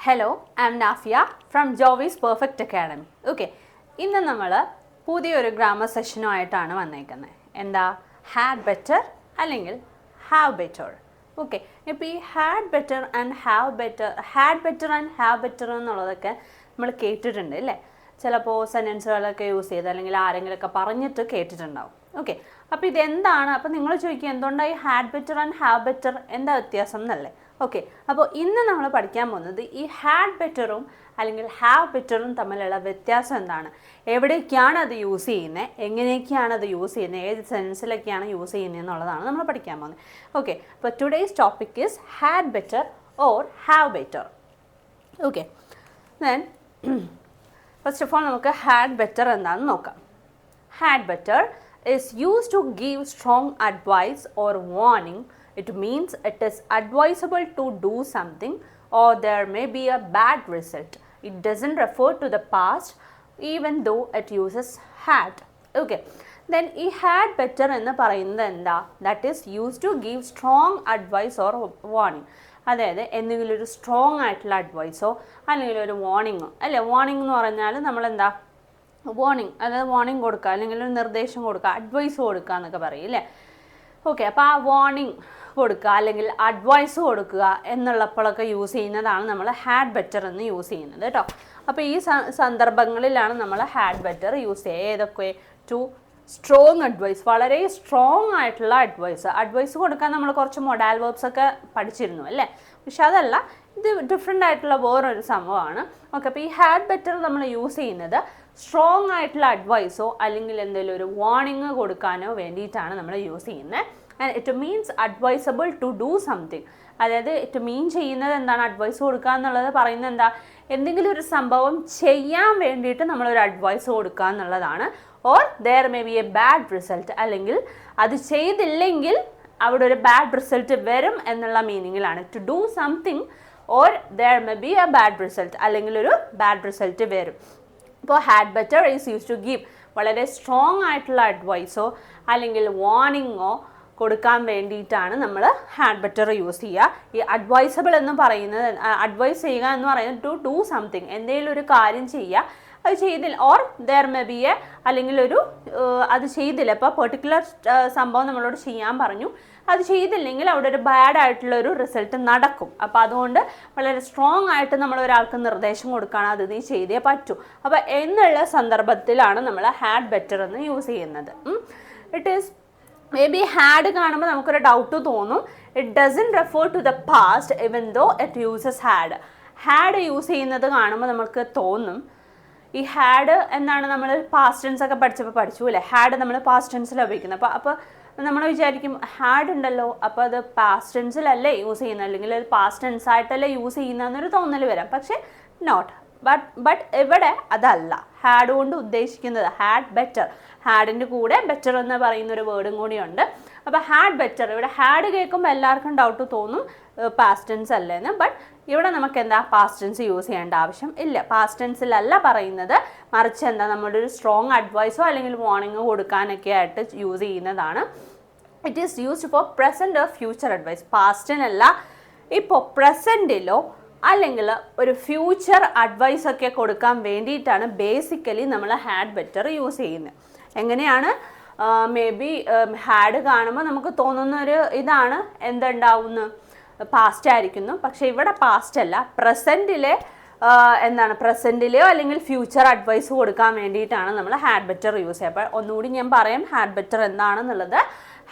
Hello, I am Nafiya from Jovis perfect academy. Okay, ഇന്ന് നമ്മൾ പുതിയൊരു ഗ്രാമർ സെഷനുമായിട്ടാണ് വന്നേക്കുന്നത്. എന്താ? ഹാഡ് ബെറ്റർ അല്ലെങ്കിൽ ഹാവ് ബെറ്റർ. ഓക്കെ, ഇപ്പോൾ ഈ had better and have better എന്നുള്ളതൊക്കെ നമ്മൾ കേട്ടിട്ടുണ്ട് അല്ലേ? ചിലപ്പോൾ സെൻറ്റൻസുകളൊക്കെ യൂസ് ചെയ്ത് അല്ലെങ്കിൽ ആരെങ്കിലുമൊക്കെ പറഞ്ഞിട്ട് കേട്ടിട്ടുണ്ടാവും. ഓക്കെ, അപ്പോൾ ഇതെന്താണ്? അപ്പോൾ നിങ്ങൾ ചോദിക്കുക എന്തുകൊണ്ടാണ് ഈ had better and have better എന്താ വ്യത്യാസം എന്നല്ലേ? ഓക്കെ, അപ്പോൾ ഇന്ന് നമ്മൾ പഠിക്കാൻ പോകുന്നത് ഈ ഹാഡ് ബെറ്ററും അല്ലെങ്കിൽ ഹാവ് ബെറ്ററും തമ്മിലുള്ള വ്യത്യാസം എന്താണ്, എവിടേക്കാണ് അത് യൂസ് ചെയ്യുന്നത്, എങ്ങനെയൊക്കെയാണ് അത് യൂസ് ചെയ്യുന്നത്, ഏത് സെൻസിലൊക്കെയാണ് യൂസ് ചെയ്യുന്നത് എന്നുള്ളതാണ് നമ്മൾ പഠിക്കാൻ പോകുന്നത്. ഓക്കെ, അപ്പോൾ today's topic is had better or have better. Okay, then first of all നമുക്ക് ഹാഡ് ബെറ്റർ എന്താണെന്ന് നോക്കാം. Had better is used to give strong advice or warning. It means it is advisable to do something or there may be a bad result. It doesn't refer to the past even though it uses had. Okay, then ഈ had better എന്ന് പറയുന്നത് എന്താ? That is used to give strong advice or warning. അതായത് എന്തെങ്കിലും ഒരു strong ആയിട്ടുള്ള അഡ്വൈസോ അല്ലെങ്കിൽ ഒരു വാർണിങ്ങോ അല്ലേ? വാർണിംഗ് എന്ന് പറഞ്ഞാൽ നമ്മളെന്താ വാർണിംഗ്, അതായത് വാർണിംഗ് കൊടുക്കുക അല്ലെങ്കിൽ ഒരു നിർദ്ദേശം കൊടുക്കുക, അഡ്വൈസ് കൊടുക്കുക എന്നൊക്കെ പറയും അല്ലേ? ഓക്കെ, അപ്പോൾ ആ വാർണിംഗ് കൊടുക്കുക അല്ലെങ്കിൽ അഡ്വൈസ് കൊടുക്കുക എന്നുള്ളപ്പോഴൊക്കെ യൂസ് ചെയ്യുന്നതാണ് നമ്മൾ ഹാഡ് ബെറ്റർ എന്ന് യൂസ് ചെയ്യുന്നത് കേട്ടോ. അപ്പോൾ ഈ സന്ദർഭങ്ങളിലാണ് നമ്മൾ ഹാഡ് ബെറ്റർ യൂസ് ചെയ്യുക. ഏതൊക്കെ? ടു സ്ട്രോങ് അഡ്വൈസ്, വളരെ സ്ട്രോങ് ആയിട്ടുള്ള അഡ്വൈസ് കൊടുക്കാൻ നമ്മൾ കുറച്ച് മൊഡാൽ വേർബ്സ് ഒക്കെ പഠിച്ചിരുന്നു അല്ലേ? പക്ഷെ അതല്ല, ഇത് ഡിഫറെൻ്റ് ആയിട്ടുള്ള വേറൊരു സംഭവമാണ്. ഓക്കെ, അപ്പോൾ ഈ ഹാഡ് ബെറ്റർ നമ്മൾ യൂസ് ചെയ്യുന്നത് സ്ട്രോങ് ആയിട്ടുള്ള അഡ്വൈസോ അല്ലെങ്കിൽ എന്തെങ്കിലും ഒരു വാർണിംഗ് കൊടുക്കാനോ വേണ്ടിയിട്ടാണ് നമ്മൾ യൂസ് ചെയ്യുന്നത്. And it means advisable to do something. അതായത് ഇറ്റ് മീൻ ചെയ്യുന്നത് എന്താണ്? അഡ്വൈസ് കൊടുക്കുക എന്നുള്ളത് പറയുന്നത് എന്താ? എന്തെങ്കിലും ഒരു സംഭവം ചെയ്യാൻ വേണ്ടിയിട്ട് നമ്മളൊരു അഡ്വൈസ് കൊടുക്കുക എന്നുള്ളതാണ്. Or there may be a bad result, അല്ലെങ്കിൽ അത് ചെയ്തില്ലെങ്കിൽ അവിടെ ഒരു ബാഡ് റിസൾട്ട് വരും എന്നുള്ള മീനിങ്ങിലാണ്. To do something or there may be a bad result, അല്ലെങ്കിൽ ഒരു ബാഡ് റിസൾട്ട് വരും. ഇപ്പോൾ had better is use to give, വളരെ സ്ട്രോങ് ആയിട്ടുള്ള അഡ്വൈസോ അല്ലെങ്കിൽ വാർണിങ്ങോ കൊടുക്കാൻ വേണ്ടിയിട്ടാണ് നമ്മൾ ഹാഡ് ബെറ്റർ യൂസ് ചെയ്യുക. ഈ അഡ്വൈസബിൾ എന്ന് പറയുന്നത്, അഡ്വൈസ് ചെയ്യുക എന്ന് പറയുന്നത് ടു ഡു സംതിങ്, എന്തെങ്കിലും ഒരു കാര്യം ചെയ്യുക, അത് ചെയ്തില്ല or there may be A, അല്ലെങ്കിൽ ഒരു അത് ചെയ്തില്ല, ഇപ്പോൾ പെർട്ടിക്കുലർ സംഭവം നമ്മളോട് ചെയ്യാൻ പറഞ്ഞു, അത് ചെയ്തില്ലെങ്കിൽ അവിടെ ഒരു ബാഡ് ആയിട്ടുള്ളൊരു റിസൾട്ട് നടക്കും. അപ്പോൾ അതുകൊണ്ട് വളരെ സ്ട്രോങ് ആയിട്ട് നമ്മൾ ഒരാൾക്ക് നിർദ്ദേശം കൊടുക്കുകയാണ്, അത് നീ ചെയ്തേ പറ്റൂ. അപ്പോൾ എന്നുള്ള സന്ദർഭത്തിലാണ് നമ്മൾ ഹാഡ് ബെറ്റർ എന്ന് യൂസ് ചെയ്യുന്നത്. It is may be had കാണുമ്പോൾ നമുക്കൊരു ഡൗട്ട് തോന്നും. It doesn't refer to the past even though it uses had use ചെയ്യുന്നത് കാണുമ്പോൾ നമുക്ക് തോന്നും ഈ ഹാഡ് എന്താണ്, നമ്മൾ പാസ്റ്റ് ടെൻസ് ഒക്കെ പഠിച്ചു അല്ലേ? ഹാഡ് നമ്മൾ പാസ്റ്റ് ടെൻസിൽ ഉപയോഗിക്കുന്നത്. അപ്പോൾ നമ്മൾ വിചാരിക്കും ഹാഡ് ഉണ്ടല്ലോ, അപ്പോൾ അത് പാസ്റ്റ് ടെൻസിലല്ലേ യൂസ് ചെയ്യുന്നത്, അല്ലെങ്കിൽ അത് പാസ്റ്റ് ടെൻസ് ആയിട്ടല്ലേ യൂസ് ചെയ്യുന്നതെന്നൊരു തോന്നൽ വരാം. പക്ഷേ നോട്ട്, ബട്ട് ഇവിടെ അതല്ല ഹാഡ് കൊണ്ട് ഉദ്ദേശിക്കുന്നത്. ഹാഡ് ബെറ്റർ, ഹാഡിൻ്റെ കൂടെ ബെറ്റർ എന്ന് പറയുന്നൊരു വേർഡും കൂടിയുണ്ട്. അപ്പോൾ ഹാഡ് ബെറ്റർ, ഇവിടെ ഹാഡ് കേൾക്കുമ്പോൾ എല്ലാവർക്കും ഡൗട്ട് തോന്നും പാസ്റ്റ് ടെൻസ് അല്ലേന്ന്. ബട്ട് ഇവിടെ നമുക്ക് എന്താ പാസ്റ്റ് ടെൻസ് യൂസ് ചെയ്യേണ്ട ആവശ്യം ഇല്ല. പാസ്റ്റ് ടെൻസിലല്ല പറയുന്നത്, മറിച്ച് എന്താ നമ്മുടെ ഒരു സ്ട്രോങ് അഡ്വൈസോ അല്ലെങ്കിൽ വാർണിംഗോ കൊടുക്കാനൊക്കെ ആയിട്ട് യൂസ് ചെയ്യുന്നതാണ്. It is used for present or future advice. പാസ്റ്റിനല്ല, ഇപ്പോൾ പ്രസൻറ്റിലോ അല്ലെങ്കിൽ ഒരു ഫ്യൂച്ചർ അഡ്വൈസൊക്കെ കൊടുക്കാൻ വേണ്ടിയിട്ടാണ് ബേസിക്കലി നമ്മൾ ഹാഡ് ബെറ്റർ യൂസ് ചെയ്യുന്നത്. എങ്ങനെയാണ്? മേ ബി ഹാഡ് കാണുമ്പോൾ നമുക്ക് തോന്നുന്നൊരു ഇതാണ് എന്തുണ്ടാവുന്നു, പാസ്റ്റ് ആയിരിക്കുന്നു. പക്ഷേ ഇവിടെ പാസ്റ്റ് അല്ല, പ്രസൻറ്റിലെ എന്താണ്, പ്രസൻറ്റിലെയോ അല്ലെങ്കിൽ ഫ്യൂച്ചർ അഡ്വൈസ് കൊടുക്കാൻ വേണ്ടിയിട്ടാണ് നമ്മൾ ഹാഡ് ബെറ്റർ യൂസ് ചെയ്യുക. അപ്പോൾ ഒന്നുകൂടി ഞാൻ പറയാം ഹാഡ് ബെറ്റർ എന്താണെന്നുള്ളത്.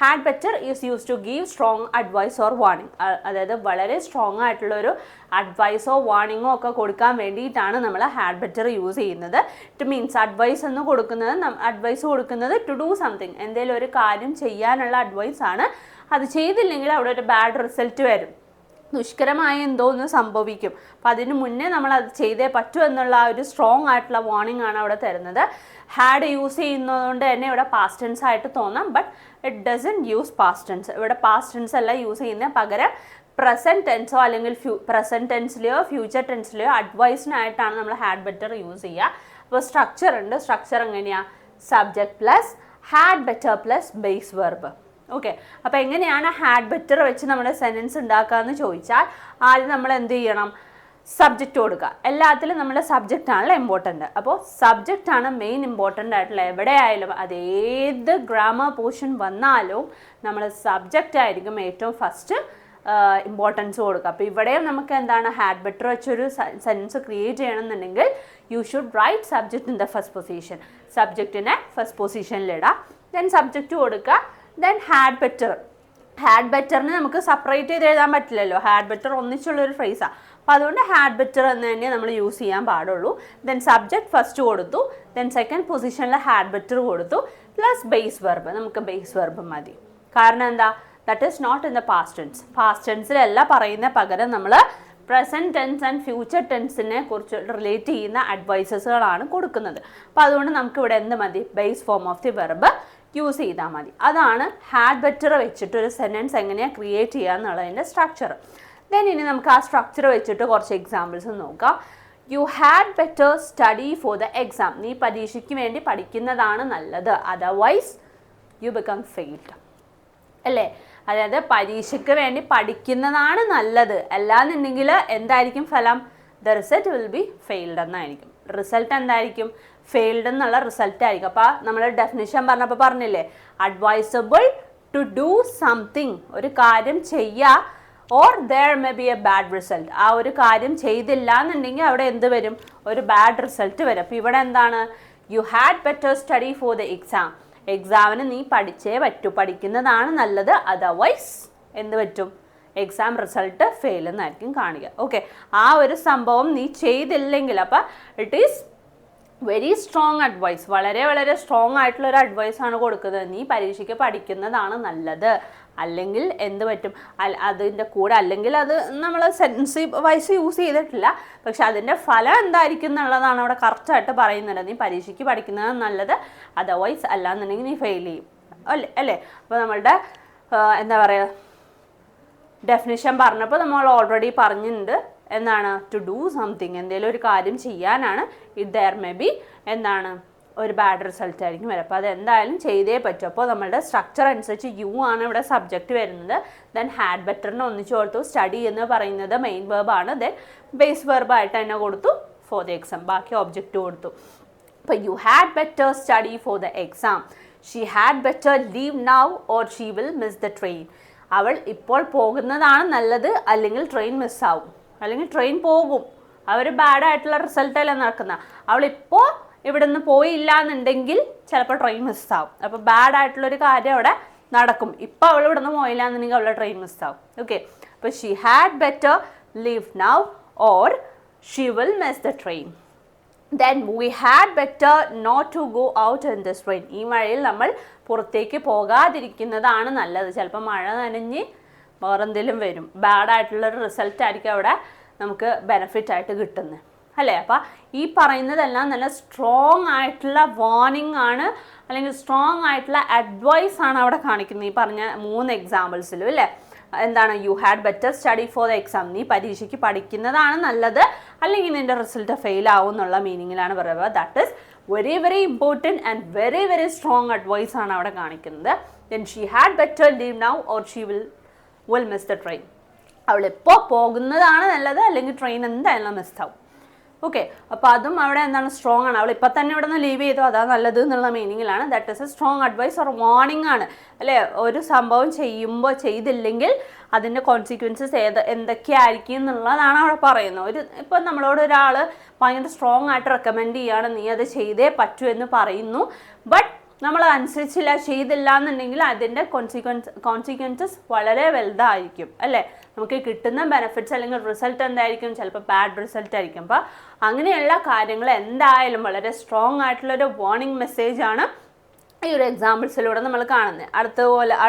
Had better is use to give strong advice or warning. അതായത് വളരെ സ്ട്രോങ് ആയിട്ടുള്ളൊരു അഡ്വൈസോ വാർണിങ്ങോ ഒക്കെ കൊടുക്കാൻ വേണ്ടിയിട്ടാണ് നമ്മൾ ഹാഡ് ബെറ്റർ യൂസ് ചെയ്യുന്നത്. ഇറ്റ് മീൻസ് അഡ്വൈസ് കൊടുക്കുന്നത് ടു ഡു സംതിങ്, എന്തെങ്കിലും ഒരു കാര്യം ചെയ്യാനുള്ള അഡ്വൈസാണ്. അത് ചെയ്തില്ലെങ്കിൽ അവിടെ ഒരു ബാഡ് റിസൾട്ട് വരും, ദുഷ്കരമായ എന്തോന്ന് സംഭവിക്കും. അപ്പം അതിന് മുന്നേ നമ്മൾ അത് ചെയ്തേ പറ്റൂ എന്നുള്ള ഒരു സ്ട്രോങ് ആയിട്ടുള്ള വാർണിംഗ് ആണ് അവിടെ തരുന്നത്. ഹാഡ് യൂസ് ചെയ്യുന്നതുകൊണ്ട് തന്നെ ഇവിടെ പാസ്റ്റ് ടെൻസ് ആയിട്ട് തോന്നാം, but it doesn't use past tense. ഇവിടെ പാസ്റ്റ് ടെൻസ് അല്ല യൂസ് ചെയ്യുന്നത്, പകരം പ്രസൻറ്റ് ടെൻസോ അല്ലെങ്കിൽ പ്രസൻറ്റ് ടെൻസിലെയോ ഫ്യൂച്ചർ ടെൻസിലെയോ അഡ്വൈസിനായിട്ടാണ് നമ്മൾ ഹാഡ് ബെറ്റർ യൂസ് ചെയ്യുക. അപ്പോൾ സ്ട്രക്ചർ ഉണ്ട്. സ്ട്രക്ചർ എങ്ങനെയാണ്? Subject plus had better plus base verb. Okay, അപ്പോൾ എങ്ങനെയാണ് ഹാഡ് ബെറ്റർ വെച്ച് നമ്മുടെ സെൻറ്റൻസ് ഉണ്ടാക്കുക എന്ന് ചോദിച്ചാൽ ആദ്യം നമ്മൾ എന്ത് ചെയ്യണം? സബ്ജക്റ്റ് കൊടുക്കുക. എല്ലാത്തിലും നമ്മുടെ സബ്ജക്റ്റ് ആണല്ലോ ഇമ്പോർട്ടൻ്റ്. അപ്പോൾ സബ്ജക്റ്റ് ആണ് മെയിൻ ഇമ്പോർട്ടൻ്റ് ആയിട്ടുള്ള എവിടെയായാലും അത് ഏത് ഗ്രാമർ പോർഷൻ വന്നാലും നമ്മൾ സബ്ജക്റ്റ് ആയിരിക്കും ഏറ്റവും ഫസ്റ്റ് ഇമ്പോർട്ടൻസ് കൊടുക്കുക. അപ്പോൾ ഇവിടെയും നമുക്ക് എന്താണ് ഹാഡ് ബെറ്റർ വെച്ചൊരു സെൻറ്റൻസ് ക്രിയേറ്റ് ചെയ്യണമെന്നുണ്ടെങ്കിൽ you should write subject in the first position. സബ്ജക്റ്റിനെ ഫസ്റ്റ് പൊസിഷനിലിടാം, ദെൻ സബ്ജക്റ്റ് കൊടുക്കുക, ദെൻ ഹാഡ് ബെറ്റർ. ഹാഡ് ബെറ്ററിന് നമുക്ക് സെപ്പറേറ്റ് ചെയ്ത് എഴുതാൻ പറ്റില്ലല്ലോ, ഹാഡ് ബെറ്റർ ഒന്നിച്ചുള്ളൊരു ഫ്രേസാണ്. അപ്പോൾ അതുകൊണ്ട് ഹാഡ് ബെറ്റർ എന്ന് തന്നെ നമ്മൾ യൂസ് ചെയ്യാൻ പാടുള്ളൂ. ദെൻ സബ്ജക്റ്റ് ഫസ്റ്റ് കൊടുത്തു, ദെൻ സെക്കൻഡ് പൊസിഷനിൽ ഹാഡ് ബെറ്റർ കൊടുത്തു, പ്ലസ് ബേസ് വെർബ്. നമുക്ക് ബേസ് വെർബ് മതി. കാരണം എന്താ, that is not in the past tense. Past ടെൻസിലല്ല പറയുന്ന, പകരം നമ്മൾ പ്രസൻറ്റ് ടെൻസ് ആൻഡ് ഫ്യൂച്ചർ ടെൻസിനെ കുറിച്ച് റിലേറ്റ് ചെയ്യുന്ന അഡ്വൈസസുകളാണ് കൊടുക്കുന്നത്. അപ്പോൾ അതുകൊണ്ട് നമുക്ക് ഇവിടെ എന്ത് മതി, base form of the verb use ചെയ്താൽ മതി. അതാണ് ഹാഡ് ബെറ്റർ വെച്ചിട്ട് ഒരു സെൻറ്റൻസ് എങ്ങനെയാണ് ക്രിയേറ്റ് ചെയ്യുക എന്നുള്ളതിൻ്റെ സ്ട്രക്ചർ. ദെൻ ഇനി നമുക്ക് ആ സ്ട്രക്ചർ വെച്ചിട്ട് കുറച്ച് എക്സാമ്പിൾസ് നോക്കാം. U had better study for the exam. നീ പരീക്ഷയ്ക്ക് വേണ്ടി പഠിക്കുന്നതാണ് നല്ലത്, അതർവൈസ് യു ബിക്കം ഫെയിൽഡ്. അല്ലേ? അതായത് പരീക്ഷയ്ക്ക് വേണ്ടി പഠിക്കുന്നതാണ് നല്ലത്, അല്ലാന്നുണ്ടെങ്കിൽ എന്തായിരിക്കും ഫലം, the result will be failed എന്നായിരിക്കും. റിസൾട്ട് എന്തായിരിക്കും, ഫെയിൽഡ് എന്നുള്ള റിസൾട്ട് ആയിരിക്കും. അപ്പോൾ നമ്മൾ ഡെഫിനിഷൻ പറഞ്ഞപ്പോൾ പറഞ്ഞില്ലേ, അഡ്വൈസബിൾ ടു ഡു സംതിങ്, ഒരു കാര്യം ചെയ്യുക, or there may be a bad result. ആ ഒരു കാര്യം ചെയ്തില്ല എന്നുണ്ടെങ്കിൽ അവിടെ എന്ത് വരും, ഒരു ബാഡ് റിസൾട്ട് വരും. അപ്പോൾ ഇവിടെ എന്താണ്, you had better study for the exam. എക്സാമിന് നീ പഠിച്ചേ പറ്റൂ, പഠിക്കുന്നതാണ് നല്ലത്, അതർവൈസ് എന്ത് പറ്റും, എക്സാം റിസൾട്ട് ഫെയിൽ എന്നായിരിക്കും കാണുക. ഓക്കെ, ആ ഒരു സംഭവം നീ ചെയ്തില്ലെങ്കിൽ, അപ്പം it is very strong advice, വളരെ വളരെ സ്ട്രോങ് ആയിട്ടുള്ളൊരു അഡ്വൈസാണ് കൊടുക്കുന്നത്. നീ പരീക്ഷയ്ക്ക് പഠിക്കുന്നതാണ് നല്ലത്, അല്ലെങ്കിൽ എന്ത് പറ്റും, അതിൻ്റെ കൂടെ, അല്ലെങ്കിൽ അത് നമ്മൾ സെൻസ് വൈസ് യൂസ് ചെയ്തിട്ടില്ല, പക്ഷെ അതിൻ്റെ ഫലം എന്തായിരിക്കും എന്നുള്ളതാണ് അവിടെ കറക്റ്റായിട്ട് പറയുന്നത്. നീ പരീക്ഷയ്ക്ക് പഠിക്കുന്നതാണ് നല്ലത്, അതർവൈസ് അല്ലാന്നുണ്ടെങ്കിൽ നീ ഫെയിൽ ചെയ്യും. അല്ലേ? അപ്പോൾ നമ്മളുടെ എന്താ പറയുക, ഡെഫിനിഷൻ പറഞ്ഞപ്പോൾ നമ്മൾ ഓൾറെഡി പറഞ്ഞിട്ടുണ്ട് എന്താണ്, ടു ഡൂ സംതിങ്, എന്തെങ്കിലും ഒരു കാര്യം ചെയ്യാനാണ്. ഇറ്റ് ദർ മേ ബി എന്താണ്, ഒരു ബാഡ് റിസൾട്ട് ആയിരിക്കും വരും. അപ്പോൾ അതെന്തായാലും ചെയ്തേ പറ്റും. അപ്പോൾ നമ്മളുടെ സ്ട്രക്ചർ അനുസരിച്ച് യു ആണ് ഇവിടെ സബ്ജക്റ്റ് വരുന്നത്. ദെൻ ഹാഡ് ബെറ്ററിന് ഒന്നിച്ചു കൊടുത്തു, സ്റ്റഡി എന്ന് പറയുന്നത് മെയിൻ വെർബാണ്. ദെൻ ബേസ് വെർബായിട്ട് തന്നെ കൊടുത്തു ഫോർ ദ എക്സാം, ബാക്കി ഒബ്ജക്റ്റ് കൊടുത്തു. അപ്പോൾ U had better study for the exam. She had better leave now or she will miss the train. അവൾ ഇപ്പോൾ പോകുന്നതാണ് നല്ലത്, അല്ലെങ്കിൽ ട്രെയിൻ മിസ്സാവും, അല്ലെങ്കിൽ ട്രെയിൻ പോകും. അവർ ബാഡായിട്ടുള്ള റിസൾട്ടല്ല നടക്കുന്നത്. അവളിപ്പോൾ ഇവിടെ നിന്ന് പോയില്ല എന്നുണ്ടെങ്കിൽ ചിലപ്പോൾ ട്രെയിൻ മിസ്സാവും. അപ്പോൾ ബാഡായിട്ടുള്ളൊരു കാര്യം അവിടെ നടക്കും. ഇപ്പോൾ അവൾ ഇവിടെ നിന്ന് പോയില്ല എന്നുണ്ടെങ്കിൽ അവളുടെ ട്രെയിൻ മിസ്സാവും. ഓക്കെ, അപ്പോൾ she had better leave now or she will miss the train. Then we had better not to go out in this rain. ഈ മഴയിൽ നമ്മൾ പുറത്തേക്ക് പോകാതിരിക്കുന്നതാണ് നല്ലത്. ചിലപ്പോൾ മഴ നനഞ്ഞ് വേറെന്തെങ്കിലും വരും, ബാഡായിട്ടുള്ളൊരു റിസൾട്ട് ആയിരിക്കും അവിടെ നമുക്ക് ബെനിഫിറ്റ് ആയിട്ട് കിട്ടുന്നത്. അല്ലേ? അപ്പോൾ ഈ പറയുന്നതെല്ലാം നല്ല സ്ട്രോങ് ആയിട്ടുള്ള വാർണിംഗ് ആണ്, അല്ലെങ്കിൽ സ്ട്രോങ് ആയിട്ടുള്ള അഡ്വൈസ് ആണ് അവിടെ കാണിക്കുന്നത് ഈ പറഞ്ഞ 3 എക്സാമ്പിൾസിലും. അല്ലേ? എന്താണ്, you had better study for the exam. നീ പരീക്ഷയ്ക്ക് പഠിക്കുന്നതാണ് നല്ലത്, അല്ലെങ്കിൽ നിൻ്റെ റിസൾട്ട് ഫെയിൽ ആവും എന്നുള്ള മീനിങ്ങിലാണ് പറയുന്നത്. That is very very important and very very strong advice ആണ് അവിടെ കാണിക്കുന്നത്. Then she had better leave now or she will miss the train. അവളിപ്പോൾ പോകുന്നതാണ് നല്ലത്, അല്ലെങ്കിൽ ട്രെയിൻ എന്തായാലും മിസ്സാവും. ഓക്കെ, അപ്പോൾ അതും അവിടെ എന്താണ്, സ്ട്രോങ് ആണ്. അവൾ ഇപ്പം തന്നെ ഇവിടെ നിന്ന് ലീവ് ചെയ്തു, അതാ നല്ലത് എന്നുള്ള മീനിങ്ങിലാണ്. That is a strong advice or warning ആണ്. അല്ലേ? ഒരു സംഭവം ചെയ്തില്ലെങ്കിൽ അതിൻ്റെ കോൺസിക്വൻസസ് എന്തൊക്കെയായിരിക്കും എന്നുള്ളതാണ് അവിടെ പറയുന്നത്. ഇപ്പം നമ്മളോട് ഒരാൾ ഭയങ്കര സ്ട്രോങ് ആയിട്ട് റെക്കമെൻഡ് ചെയ്യുകയാണ്, നീ അത് ചെയ്തേ പറ്റൂ എന്ന് പറയുന്നു, ബട്ട് നമ്മൾ അനുസരിച്ചില്ല, ചെയ്തില്ല എന്നുണ്ടെങ്കിൽ അതിൻ്റെ കോൺസിക്വൻസസ് വളരെ വലുതായിരിക്കും. അല്ലേ? നമുക്ക് കിട്ടുന്ന ബെനിഫിറ്റ്സ് അല്ലെങ്കിൽ റിസൾട്ട് എന്തായിരിക്കും, ചിലപ്പോൾ ബാഡ് റിസൾട്ട് ആയിരിക്കും. അപ്പോൾ അങ്ങനെയുള്ള കാര്യങ്ങൾ എന്തായാലും വളരെ സ്ട്രോങ് ആയിട്ടുള്ളൊരു വാർണിംഗ് മെസ്സേജാണ് ഈ ഒരു എക്സാമ്പിൾസിലൂടെ നമ്മൾ കാണുന്നത്.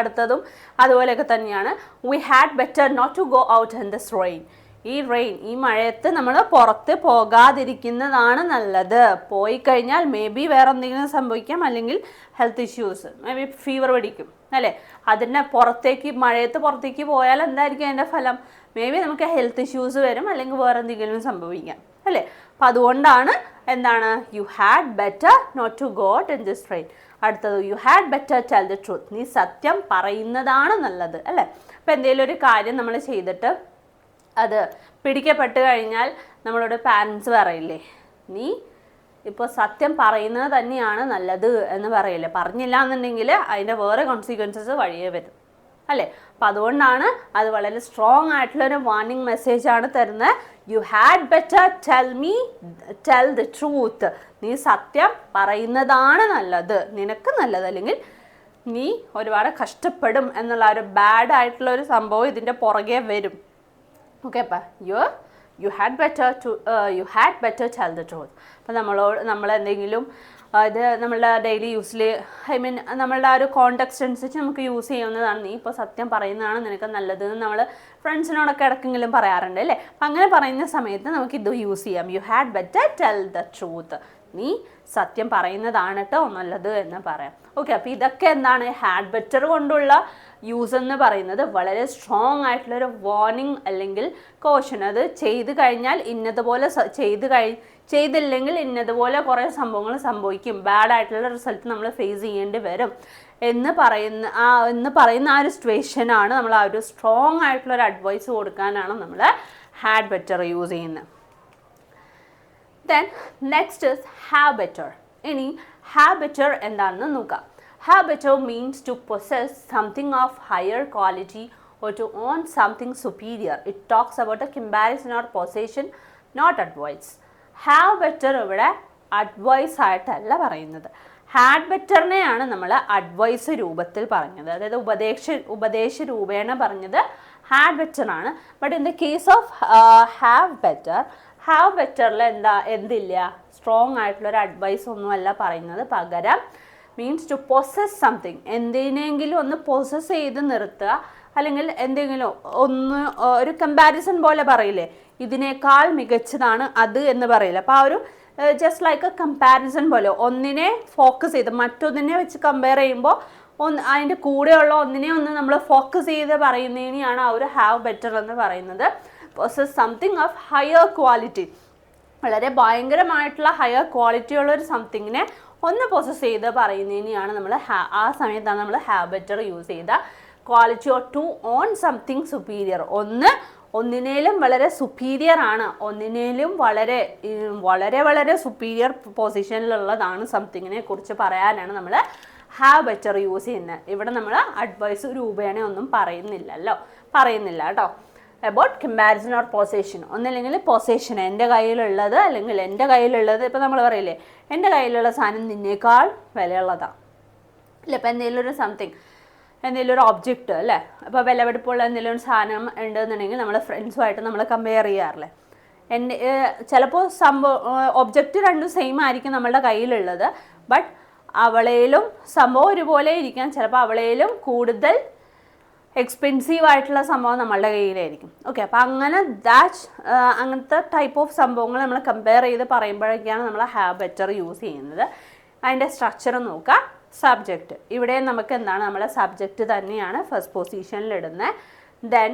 അടുത്തതും അതുപോലെയൊക്കെ തന്നെയാണ്. We had better not to go out in this rain. ഈ മഴയത്ത് നമ്മൾ പുറത്ത് പോകാതിരിക്കുന്നതാണ് നല്ലത്. പോയി കഴിഞ്ഞാൽ മേ ബി വേറെ എന്തെങ്കിലും സംഭവിക്കാം, അല്ലെങ്കിൽ health issues, maybe fever പിടിക്കും. അല്ലേ? അതിൻ്റെ മഴയത്ത് പുറത്തേക്ക് പോയാൽ എന്തായിരിക്കും അതിൻ്റെ ഫലം? മേ ബി നമുക്ക് ഹെൽത്ത് ഇഷ്യൂസ് വരും, അല്ലെങ്കിൽ വേറെ എന്തെങ്കിലും സംഭവിക്കാം. അല്ലേ? അപ്പം അതുകൊണ്ടാണ് എന്താണ്, you had better not to go out in this rain. അടുത്തത്, you had better tell the truth. നീ സത്യം പറയുന്നതാണ് നല്ലത്. അല്ലേ? അപ്പം എന്തെങ്കിലും ഒരു കാര്യം നമ്മൾ ചെയ്തിട്ട് അത് പിടിക്കപ്പെട്ട് കഴിഞ്ഞാൽ നമ്മളോട് പാരൻസ് പറയില്ലേ, നീ ഇപ്പോൾ സത്യം പറയുന്നത് തന്നെയാണ് നല്ലത് എന്ന് പറയില്ലേ. പറഞ്ഞില്ല എന്നുണ്ടെങ്കിൽ അതിൻ്റെ വേറെ കോൺസിക്വൻസസ് വഴിയേ വരും അല്ലേ. അപ്പം അതുകൊണ്ടാണ് അത് വളരെ സ്ട്രോങ് ആയിട്ടുള്ളൊരു വാർണിംഗ് മെസ്സേജാണ് തരുന്നത്. U had better tell the truth. നീ സത്യം പറയുന്നതാണ് നല്ലത്, നിനക്ക് നല്ലത്, അല്ലെങ്കിൽ നീ ഒരുപാട് കഷ്ടപ്പെടും എന്നുള്ള ഒരു ബാഡ് ആയിട്ടുള്ള ഒരു സംഭവം ഇതിൻ്റെ പുറകെ വരും. ഓക്കെ, അപ്പം U had better tell the truth. അപ്പം നമ്മൾ എന്തെങ്കിലും ഇത് നമ്മളുടെ ഡെയിലി യൂസിൽ നമ്മളുടെ ആ ഒരു കോണ്ടെക്സ്റ്റ് അനുസരിച്ച് നമുക്ക് യൂസ് ചെയ്യാവുന്നതാണ്. നീ ഇപ്പോൾ സത്യം പറയുന്നതാണ് നിനക്ക് നല്ലത് എന്ന് നമ്മൾ ഫ്രണ്ട്സിനോടൊക്കെ ഇടയ്ക്കെങ്കിലും പറയാറുണ്ട് അല്ലേ. അപ്പം അങ്ങനെ പറയുന്ന സമയത്ത് നമുക്ക് ഇത് യൂസ് ചെയ്യാം. U had better tell the truth. നീ സത്യം പറയുന്നതാണ് കേട്ടോ നല്ലത് എന്ന് പറയാം. ഓക്കെ, അപ്പോൾ ഇതൊക്കെ എന്താണ് ഹാഡ് ബെറ്റർ കൊണ്ടുള്ള യൂസ് എന്ന് പറയുന്നത്. വളരെ സ്ട്രോങ് ആയിട്ടുള്ളൊരു വാർണിംഗ് അല്ലെങ്കിൽ കോഷൻ. അത് ചെയ്ത് കഴിഞ്ഞാൽ ഇന്നതുപോലെ ചെയ്തില്ലെങ്കിൽ ഇന്നതുപോലെ കുറേ സംഭവങ്ങൾ സംഭവിക്കും, ബാഡ് ആയിട്ടുള്ള റിസൾട്ട് നമ്മൾ ഫേസ് ചെയ്യേണ്ടി വരും എന്ന് പറയുന്ന ആ ഒരു സിറ്റുവേഷനാണ് നമ്മൾ ആ ഒരു സ്ട്രോങ് ആയിട്ടുള്ളൊരു അഡ്വൈസ് കൊടുക്കാനാണ് നമ്മൾ ഹാഡ് ബെറ്റർ യൂസ് ചെയ്യുന്നത്. Then next is have better. ഇനി ഹാവ് ബെറ്റർ എന്താണെന്ന് നോക്കാം. Have better means to possess something of higher quality or to own something superior. It talks about a comparison or possession, not advice. Have better ഇവിടെ advice ആയിട്ടല്ല പറയുന്നത്. Had ബെറ്ററിനെയാണ് നമ്മൾ advice രൂപത്തിൽ പറഞ്ഞത്, അതായത് ഉപദേശ രൂപേണ പറഞ്ഞത് ഹാഡ് ബെറ്റർ ആണ്. But in the case of have ബെറ്ററിൽ എന്തില്ല, സ്ട്രോങ് ആയിട്ടുള്ളൊരു അഡ്വൈസ് ഒന്നുമല്ല പറയുന്നത്. പകരം മീൻസ് ടു പൊസസ് സംതിങ്, എന്തിനെങ്കിലും ഒന്ന് പൊസസ് ചെയ്ത് നിർത്തുക, അല്ലെങ്കിൽ എന്തെങ്കിലും ഒരു കമ്പാരിസൺ പോലെ പറയില്ലേ, ഇതിനേക്കാൾ മികച്ചതാണ് അത് എന്ന് പറയില്ല. അപ്പോൾ ആ ഒരു ജസ്റ്റ് ലൈക്ക് എ കമ്പാരിസൺ പോലെ ഒന്നിനെ ഫോക്കസ് ചെയ്ത് മറ്റൊന്നിനെ വെച്ച് കമ്പയർ ചെയ്യുമ്പോൾ അതിൻ്റെ കൂടെയുള്ള ഒന്നിനെ ഒന്ന് നമ്മൾ ഫോക്കസ് ചെയ്ത് പറയുന്നതിനെയാണ് ആ ഒരു ഹാവ് ബെറ്റർ എന്ന് പറയുന്നത്. Possess something of higher quality, വളരെ ഭയങ്കരമായിട്ടുള്ള ഹയർ ക്വാളിറ്റി ഉള്ള ഒരു സംതിങ്ങിനെ ഒന്ന് പൊസസ് ചെയ്ത് പറയുന്നതിനെയാണ് നമ്മൾ ആ സമയത്താണ് നമ്മൾ ഹാവ് ബെറ്റർ യൂസ് ചെയ്ത. Quality or to own something superior, ഒന്നിനേലും വളരെ സുപ്പീരിയർ ആണ്, ഒന്നിനേലും വളരെ വളരെ വളരെ സുപ്പീരിയർ പൊസിഷനിലുള്ളതാണ് സംതിങ്ങിനെ കുറിച്ച് പറയാനാണ് നമ്മൾ ഹാവ് ബെറ്റർ യൂസ് ചെയ്യുന്നത്. ഇവിടെ നമ്മൾ അഡ്വൈസ് രൂപേണ ഒന്നും പറയുന്നില്ല കേട്ടോ. അബൌട്ട് കമ്പാരിസൺ ഓർ പൊസേഷൻ, ഒന്നല്ലെങ്കിൽ പൊസേഷൻ, എൻ്റെ കയ്യിലുള്ളത് അല്ലെങ്കിൽ എൻ്റെ കയ്യിലുള്ളത്, ഇപ്പോൾ നമ്മൾ പറയില്ലേ എൻ്റെ കയ്യിലുള്ള സാധനം നിന്നേക്കാൾ വിലയുള്ളതാണ് അല്ലേ. ഇപ്പോൾ എന്തെങ്കിലും ഒരു ഒബ്ജക്റ്റ് അല്ലേ, ഇപ്പോൾ വിലപിടിപ്പുള്ള എന്തെങ്കിലും ഒരു സാധനം ഉണ്ടെന്നുണ്ടെങ്കിൽ നമ്മൾ ഫ്രണ്ട്സുമായിട്ട് നമ്മൾ കമ്പയർ ചെയ്യാറില്ലേ. ചിലപ്പോൾ ഒബ്ജക്റ്റ് രണ്ടും സെയിം ആയിരിക്കും നമ്മളുടെ കയ്യിലുള്ളത്, ബട്ട് അവളേലും സംഭവം ഒരുപോലെ ഇരിക്കാം, ചിലപ്പോൾ അവളേലും കൂടുതൽ എക്സ്പെൻസീവ് ആയിട്ടുള്ള സംഭവം നമ്മളുടെ കയ്യിലായിരിക്കും. ഓക്കെ, അപ്പോൾ അങ്ങനത്തെ ടൈപ്പ് ഓഫ് സംഭവങ്ങൾ നമ്മൾ കമ്പയർ ചെയ്ത് പറയുമ്പോഴൊക്കെയാണ് നമ്മൾ ഹാവ് ബെറ്റർ യൂസ് ചെയ്യുന്നത്. അതിൻ്റെ സ്ട്രക്ചർ നോക്കുക. സബ്ജക്റ്റ്, ഇവിടെ നമുക്ക് എന്താണ്, നമ്മളെ സബ്ജക്റ്റ് തന്നെയാണ് ഫസ്റ്റ് പൊസിഷനിലിടുന്നത്. ദെൻ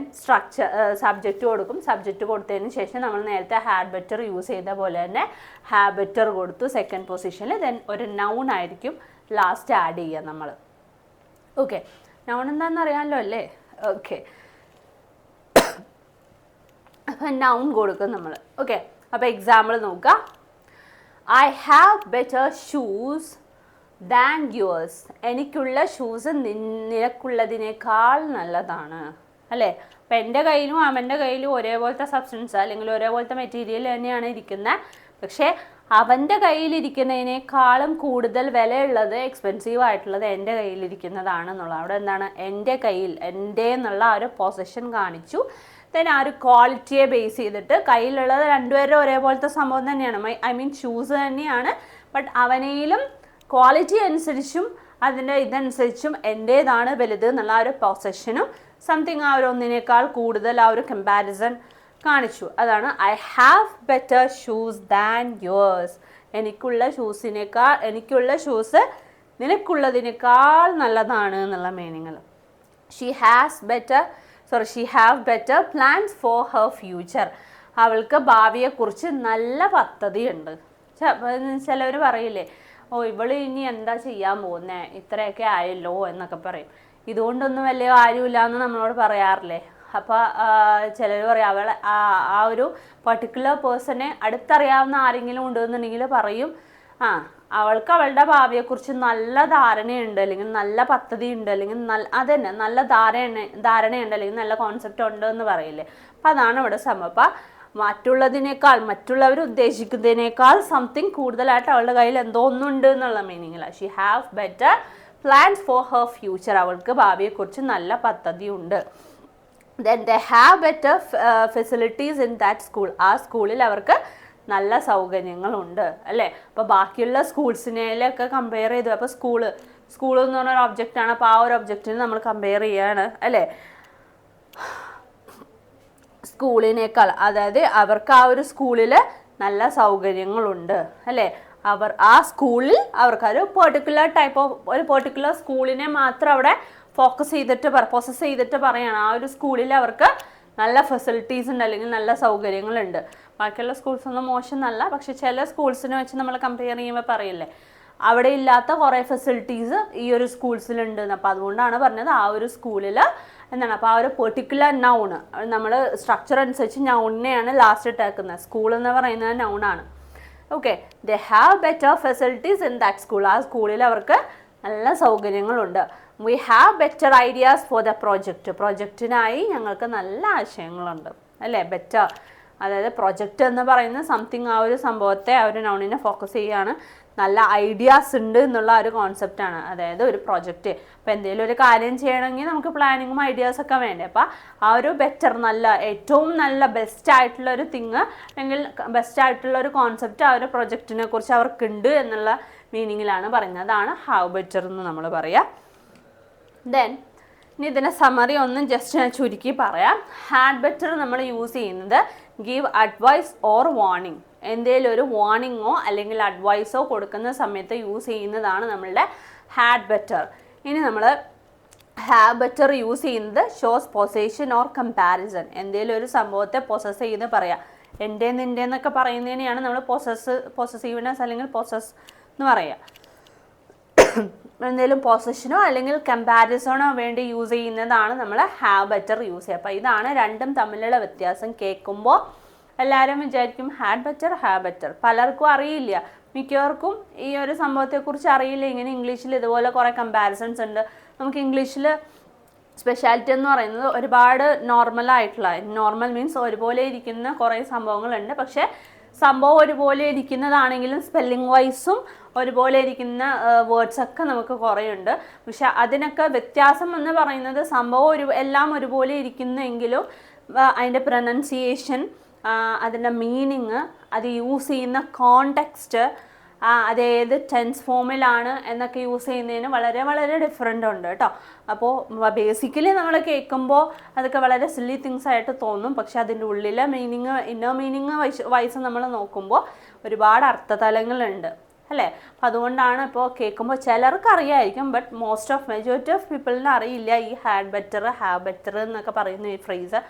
സബ്ജക്റ്റ് കൊടുക്കും. സബ്ജക്റ്റ് കൊടുത്തതിന് ശേഷം നമ്മൾ നേരത്തെ ഹാഡ് ബെറ്റർ യൂസ് ചെയ്ത പോലെ തന്നെ ഹാവ് ബെറ്റർ കൊടുത്തു സെക്കൻഡ് പൊസിഷനിൽ. ദെൻ ഒരു നൗൺ ആയിരിക്കും ലാസ്റ്റ് ആഡ് ചെയ്യുക നമ്മൾ. ഓക്കെ, നൗൺ എന്താണെന്ന് അറിയാമല്ലോ അല്ലേ. ഓക്കെ, അപ്പം നൗൺ കൊടുക്കും നമ്മൾ. ഓക്കെ, അപ്പോൾ എക്സാമ്പിൾ നോക്കുക. I have better shoes than yours. എനിക്കുള്ള ഷൂസ് നിനക്കുള്ളതിനേക്കാൾ നല്ലതാണ് അല്ലേ. അപ്പം എൻ്റെ കയ്യിലും അവൻ്റെ കയ്യിലും ഒരേപോലത്തെ സബ്സ്റ്റൻസ് അല്ലെങ്കിൽ ഒരേപോലത്തെ മെറ്റീരിയൽ തന്നെയാണ് ഇരിക്കുന്നത്, പക്ഷേ അവൻ്റെ കയ്യിലിരിക്കുന്നതിനേക്കാളും കൂടുതൽ വിലയുള്ളത്, എക്സ്പെൻസീവ് ആയിട്ടുള്ളത് എൻ്റെ കയ്യിലിരിക്കുന്നതാണെന്നുള്ളത്. അവിടെ എന്താണ്, എൻ്റെ എന്നുള്ള ആ ഒരു പൊസിഷൻ കാണിച്ചു. ദെൻ ആ ഒരു ക്വാളിറ്റിയെ ബേസ് ചെയ്തിട്ട് കയ്യിലുള്ളത് രണ്ടുപേരും ഒരേപോലത്തെ സംഭവം തന്നെയാണ്, ഐ മീൻ ഷൂസ് തന്നെയാണ്, ബട്ട് അവനേലും ക്വാളിറ്റി അനുസരിച്ചും അതിൻ്റെ ഇതനുസരിച്ചും എൻ്റേതാണ് വലുത് എന്നുള്ള ആ ഒരു പൊസിഷനും സംതിങ് ആ ഒരു ഒന്നിനേക്കാൾ കൂടുതൽ ആ ഒരു കമ്പാരിസൺ കാണിച്ചു. അതാണ് I have better shoes than yours. എനിക്കുള്ള ഷൂസ് നിനക്കുള്ളതിനേക്കാൾ നല്ലതാണ് എന്നുള്ള മീനിങ്ങൾ. She have better plans for her future. അവൾക്ക് ഭാവിയെക്കുറിച്ച് നല്ല പദ്ധതിയുണ്ട്. ചിലവർ പറയില്ലേ, ഓ ഇവൾ ഇനി എന്താ ചെയ്യാൻ പോകുന്നത്, ഇത്രയൊക്കെ ആയല്ലോ എന്നൊക്കെ പറയും. ഇതുകൊണ്ടൊന്നും വലിയ കാര്യമില്ല എന്ന് നമ്മളോട് പറയാറില്ലേ. അപ്പോൾ ചിലർ പറയും ആ ഒരു പർട്ടിക്കുലർ പേഴ്സണെ അടുത്തറിയാവുന്ന ആരെങ്കിലും ഉണ്ടെന്നുണ്ടെങ്കിൽ പറയും അവൾക്ക് അവളുടെ ഭാവിയെക്കുറിച്ച് നല്ല ധാരണയുണ്ട്, അല്ലെങ്കിൽ നല്ല പദ്ധതി ഉണ്ട്, അല്ലെങ്കിൽ അതന്നെ നല്ല ധാരണയുണ്ട്, അല്ലെങ്കിൽ നല്ല കോൺസെപ്റ്റ് ഉണ്ട് എന്ന് പറയില്ലേ. അപ്പം അതാണ് ഇവിടെ സംഭവം. അപ്പം മറ്റുള്ളവർ ഉദ്ദേശിക്കുന്നതിനേക്കാൾ സംതിങ് കൂടുതലായിട്ട് അവളുടെ കയ്യിൽ എന്തോ ഒന്നുണ്ട് എന്നുള്ള മീനിങ്ങിലാണ്. She have better plans for her future. അവൾക്ക് ഭാവിയെക്കുറിച്ച് നല്ല പദ്ധതിയുണ്ട്. Then they have better facilities in that school. ആ സ്കൂളിൽ അവർക്ക് നല്ല സൗകര്യങ്ങളുണ്ട് അല്ലേ. അപ്പോൾ ബാക്കിയുള്ള സ്കൂൾസിനെയൊക്കെ കമ്പയർ ചെയ്തു. അപ്പോൾ സ്കൂൾ എന്ന് പറഞ്ഞൊരു ഒബ്ജക്റ്റാണ്. അപ്പോൾ ആ ഒരു ഒബ്ജക്റ്റിന് നമ്മൾ കമ്പയർ ചെയ്യാണ് അല്ലേ. സ്കൂളിനേക്കാൾ, അതായത് അവർക്ക് ആ ഒരു സ്കൂളിൽ നല്ല സൗകര്യങ്ങളുണ്ട് അല്ലേ. ആ സ്കൂളിൽ അവർക്കൊരു പെർട്ടിക്കുലർ സ്കൂളിനെ മാത്രം അവിടെ പൊസസ് ചെയ്തിട്ട് പറയണം. ആ ഒരു സ്കൂളിൽ അവർക്ക് നല്ല ഫെസിലിറ്റീസ് ഉണ്ട്, അല്ലെങ്കിൽ നല്ല സൗകര്യങ്ങളുണ്ട്. ബാക്കിയുള്ള സ്കൂൾസൊന്നും മോശമെന്നല്ല, പക്ഷെ ചില സ്കൂൾസിനെ വെച്ച് നമ്മൾ കമ്പയർ ചെയ്യുമ്പോൾ പറയില്ലേ അവിടെ ഇല്ലാത്ത കുറേ ഫെസിലിറ്റീസ് ഈ ഒരു സ്കൂൾസിലുണ്ട്. അപ്പോൾ അതുകൊണ്ടാണ് പറഞ്ഞത് ആ ഒരു സ്കൂളിൽ എന്താണ്. അപ്പോൾ ആ ഒരു പെർട്ടിക്കുലർ നൗണ് നമ്മൾ സ്ട്രക്ചർ അനുസരിച്ച് നൗണിനെയാണ് ലാസ്റ്റ് ഇട്ടേക്കുന്നത്. സ്കൂൾ എന്ന് പറയുന്നത് നൗണാണ്. Okay, they have better facilities in that school. ആ സ്കൂളിൽ അവർക്ക് നല്ല സൗകര്യങ്ങളുണ്ട്. We have better ideas for the പ്രൊജക്റ്റിനായി ഞങ്ങൾക്ക് നല്ല ആശയങ്ങളുണ്ട് അല്ലേ. ബെറ്റർ, അതായത് പ്രൊജക്റ്റ് എന്ന് പറയുന്ന സംതിങ്, ആ ഒരു സംഭവത്തെ ആ ഒരു നൗണിനെ ഫോക്കസ് ചെയ്യുകയാണ്. നല്ല ഐഡിയാസ് ഉണ്ട് എന്നുള്ള ഒരു കോൺസെപ്റ്റാണ്. അതായത് ഒരു പ്രൊജക്റ്റ്, ഇപ്പോൾ എന്തെങ്കിലും ഒരു കാര്യം ചെയ്യണമെങ്കിൽ നമുക്ക് പ്ലാനിങ്ങും ഐഡിയാസൊക്കെ വേണ്ടേ. അപ്പോൾ ആ ഒരു ബെറ്റർ, ഏറ്റവും നല്ല ബെസ്റ്റ് ആയിട്ടുള്ള ഒരു തിങ്, അല്ലെങ്കിൽ ബെസ്റ്റ് ആയിട്ടുള്ള ഒരു കോൺസെപ്റ്റ് ആ ഒരു പ്രൊജക്റ്റിനെ കുറിച്ച് അവർക്കുണ്ട് എന്നുള്ള മീനിങ്ങിലാണ് പറയുന്നത്. അതാണ് ഹാവ് ബെറ്റർ എന്ന് നമ്മൾ പറയുക. ദെൻ ഇനി ഇതിൻ്റെ സമറി ഒന്നും ജസ്റ്റ് ഞാൻ ചുരുക്കി പറയാം. ഹാഡ് ബെറ്റർ നമ്മൾ യൂസ് ചെയ്യുന്നത് ഗീവ് അഡ്വൈസ് ഓർ വാർണിംഗ്. എന്തെങ്കിലും ഒരു വാർണിങ്ങോ അല്ലെങ്കിൽ അഡ്വൈസോ കൊടുക്കുന്ന സമയത്ത് യൂസ് ചെയ്യുന്നതാണ് നമ്മളുടെ ഹാഡ് ബെറ്റർ. ഇനി നമ്മൾ ഹാവ് ബെറ്റർ യൂസ് ചെയ്യുന്നത് ഷോസ് പൊസഷൻ ഓർ കമ്പാരിസൺ. എന്തെങ്കിലും ഒരു സംഭവത്തെ പൊസസ് ചെയ്ത് പറയാം. എൻ്റെ നിൻ്റെ എന്നൊക്കെ പറയുന്നതിനെയാണ് നമ്മൾ പൊസസീവ്നെസ് അല്ലെങ്കിൽ പൊസസ് എന്ന് പറയുക. എന്തെങ്കിലും പൊസഷനോ അല്ലെങ്കിൽ കമ്പാരിസണോ വേണ്ടി യൂസ് ചെയ്യുന്നതാണ് നമ്മൾ ഹാവ് ബെറ്റർ യൂസ് ചെയ്യുക. അപ്പോൾ ഇതാണ് രണ്ടും തമ്മിലുള്ള വ്യത്യാസം. കേൾക്കുമ്പോൾ എല്ലാവരും വിചാരിക്കും ഹാഡ് ബെറ്റർ. പലർക്കും അറിയില്ല, മിക്കവർക്കും ഈ ഒരു സംഭവത്തെക്കുറിച്ച് അറിയില്ല. ഇങ്ങനെ ഇംഗ്ലീഷിൽ ഇതുപോലെ കുറേ കമ്പാരിസൺസ് ഉണ്ട്. നമുക്ക് ഇംഗ്ലീഷിൽ സ്പെഷ്യാലിറ്റി എന്ന് പറയുന്നത് ഒരുപാട് നോർമൽ മീൻസ് ഒരുപോലെ ഇരിക്കുന്ന കുറേ സംഭവങ്ങളുണ്ട്. പക്ഷേ സംഭവം ഒരുപോലെ ഇരിക്കുന്നതാണെങ്കിലും സ്പെല്ലിംഗ് വൈസും ഒരുപോലെ ഇരിക്കുന്ന വേർഡ്സൊക്കെ നമുക്ക് കുറേ ഉണ്ട്. പക്ഷെ അതിനൊക്കെ വ്യത്യാസം എന്ന് പറയുന്നത് സംഭവം എല്ലാം ഒരുപോലെ ഇരിക്കുന്നെങ്കിലും അതിൻ്റെ പ്രൊനൗൺസിയേഷൻ, അതിൻ്റെ മീനിങ്, അത് യൂസ് ചെയ്യുന്ന കോണ്ടെക്സ്റ്റ്, അത് ഏത് ടെൻസ് ഫോമിലാണ് എന്നൊക്കെ യൂസ് ചെയ്യുന്നതിന് വളരെ വളരെ ഡിഫറെൻ്റ് ഉണ്ട് കേട്ടോ. അപ്പോൾ ബേസിക്കലി നമ്മൾ കേൾക്കുമ്പോൾ അതൊക്കെ വളരെ സില്ലി തിങ്സ് ആയിട്ട് തോന്നും. പക്ഷെ അതിൻ്റെ ഉള്ളിലെ ഇന്നർ മീനിങ് വൈസ് നമ്മൾ നോക്കുമ്പോൾ ഒരുപാട് അർത്ഥതലങ്ങളുണ്ട് അല്ലേ. അപ്പം അതുകൊണ്ടാണ് ഇപ്പോൾ കേൾക്കുമ്പോൾ ചിലർക്ക് അറിയായിരിക്കും, ബട്ട് മെജോറിറ്റി ഓഫ് പീപ്പിളിന് അറിയില്ല ഈ ഹാഡ് ബെറ്റർ, ഹാവ് ബെറ്റർ എന്നൊക്കെ പറയുന്ന ഈ ഫ്രേസ്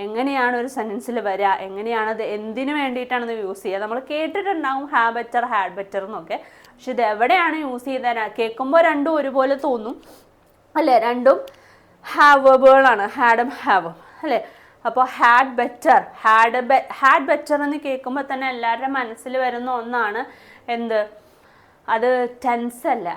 എങ്ങനെയാണ് ഒരു സെൻറ്റൻസിൽ വരിക, എങ്ങനെയാണത്, എന്തിനു വേണ്ടിയിട്ടാണത് യൂസ് ചെയ്യുക. നമ്മൾ കേട്ടിട്ടുണ്ടാവും ഹാവ് ബെറ്റർ, ഹാഡ് ബെറ്റർ എന്നൊക്കെ. പക്ഷെ ഇത് എവിടെയാണ് യൂസ് ചെയ്തത്? കേൾക്കുമ്പോൾ രണ്ടും ഒരുപോലെ തോന്നും അല്ലേ. രണ്ടും ഹാവ് വേർബുകളാണ്, ഹാഡും ഹാവും അല്ലേ. അപ്പോൾ ഹാഡ് ബെറ്റർ എന്ന് കേൾക്കുമ്പോൾ തന്നെ എല്ലാവരുടെ മനസ്സിൽ വരുന്ന ഒന്നാണ് എന്ത്, അത് ടെൻസ് അല്ലേ,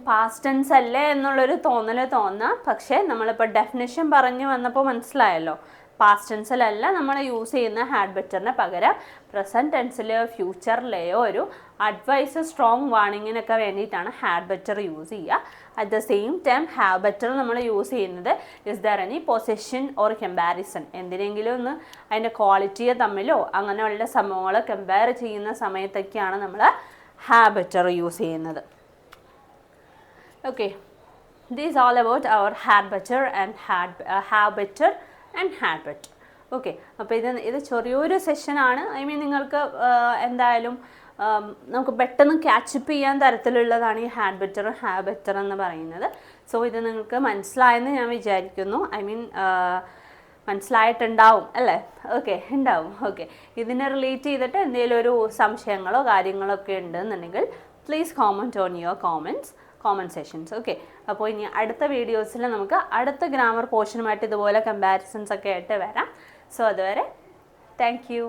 പാസ്റ്റ് ടെൻസ് അല്ലേ എന്നുള്ളൊരു തോന്നാം. പക്ഷേ നമ്മളിപ്പോൾ ഡെഫിനിഷൻ പറഞ്ഞു വന്നപ്പോൾ മനസ്സിലായല്ലോ, പാസ്റ്റ് ടെൻസിലല്ല നമ്മൾ യൂസ് ചെയ്യുന്ന ഹാഡ് ബെറ്ററിന് പകരം പ്രസൻറ്റ് ടെൻസിലെയോ ഫ്യൂച്ചറിലെയോ ഒരു അഡ്വൈസ്, സ്ട്രോങ് വാർണിങ്ങിനൊക്കെ വേണ്ടിയിട്ടാണ് ഹാഡ് ബെറ്റർ യൂസ് ചെയ്യുക. At the same time have better നമ്മൾ യൂസ് ചെയ്യുന്നത് is there any position or comparison, എന്തിനെങ്കിലും ഒന്ന് അതിൻ്റെ ക്വാളിറ്റിയെ തമ്മിലോ അങ്ങനെയുള്ള സംഭവങ്ങൾ കമ്പയർ ചെയ്യുന്ന സമയത്തൊക്കെയാണ് നമ്മൾ ഹാവ് ബെറ്റർ യൂസ് ചെയ്യുന്നത്. ഓക്കെ, ദിസ് ഓൾ അബൌട്ട് അവർ had better and have better and had better. Okay, അപ്പോൾ ഇത് ചെറിയൊരു സെഷനാണ്. നിങ്ങൾക്ക് എന്തായാലും നമുക്ക് പെട്ടെന്ന് ക്യാച്ചപ്പ് ചെയ്യാൻ തരത്തിലുള്ളതാണ് ഈ ഹാഡ് ബെറ്റർ, ഹാവ് ബെറ്റർ എന്ന് പറയുന്നത്. സോ ഇത് നിങ്ങൾക്ക് മനസ്സിലായെന്ന് ഞാൻ വിചാരിക്കുന്നു. മനസ്സിലായിട്ടുണ്ടാവും അല്ലേ? ഓക്കെ, ഉണ്ടാവും. ഓക്കെ, ഇതിനെ റിലേറ്റ് ചെയ്തിട്ട് എന്തെങ്കിലും ഒരു സംശയങ്ങളോ കാര്യങ്ങളോ ഒക്കെ ഉണ്ടെന്നുണ്ടെങ്കിൽ please comment on your common sessions. Okay, അപ്പോൾ ഇനി അടുത്ത വീഡിയോസിൽ നമുക്ക് അടുത്ത ഗ്രാമർ പോർഷനുമായിട്ട് ഇതുപോലെ കമ്പാരിസൺസ് ഒക്കെ ആയിട്ട് വരാം. സോ അതുവരെ താങ്ക് യു.